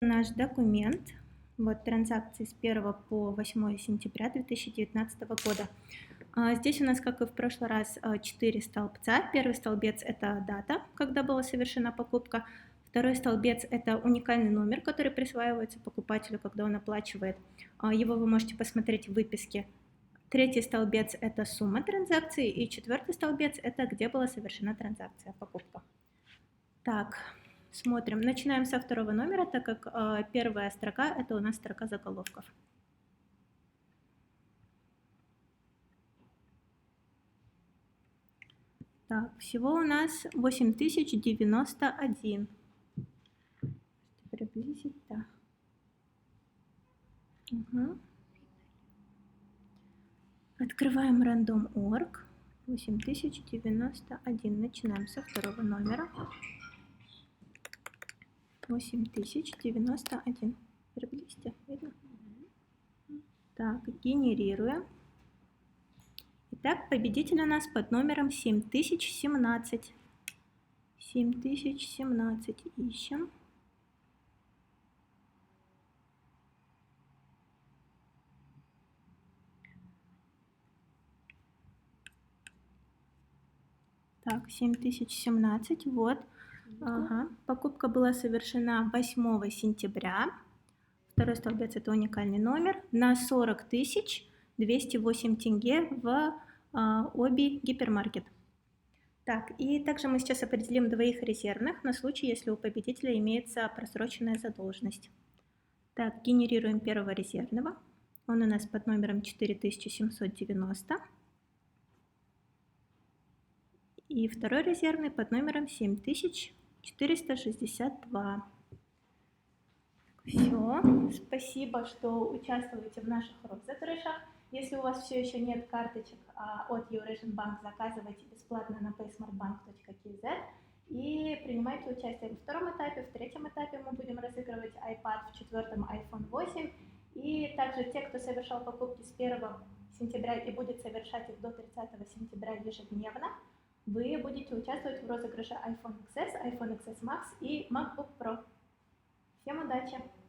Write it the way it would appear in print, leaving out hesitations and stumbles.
наш документ. Вот транзакции с 1 по 8 сентября 2019 года. Здесь у нас, как и в прошлый раз, 4 столбца. Первый столбец – это дата, когда была совершена покупка. Второй столбец – это уникальный номер, который присваивается покупателю, когда он оплачивает. Его вы можете посмотреть в выписке. Третий столбец – это сумма транзакции. И четвертый столбец – это где была совершена транзакция, покупка. Так, смотрим. Начинаем со второго номера, так как первая строка – это у нас строка заголовков. Так, всего у нас 8091. Приблизить, да. Угу. Открываем random.org. 8091. Начинаем со второго номера. 8091. Приблизьте, видно? Так, генерируем. Итак, победитель у нас под номером 7017. 7017 ищем. Так, 7017, вот. Ага. Покупка была совершена 8 сентября. Второй столбец – это уникальный номер. На 40 208 тенге в Оби гипермаркет. Так, и также мы сейчас определим двоих резервных на случай, если у победителя имеется просроченная задолженность. Так, генерируем первого резервного. Он у нас под номером 4790. И второй резервный под номером 7462. Все. Спасибо, что участвуете в наших розыгрышах. Если у вас все еще нет карточек от Eurasian Bank, заказывайте бесплатно на paysmartbank.kz и принимайте участие во втором этапе. В третьем этапе мы будем разыгрывать iPad, в четвертом iPhone 8. И также те, кто совершал покупки с 1 сентября и будет совершать их до 30 сентября ежедневно, вы будете участвовать в розыгрыше iPhone XS, iPhone XS Max и MacBook Pro. Всем удачи!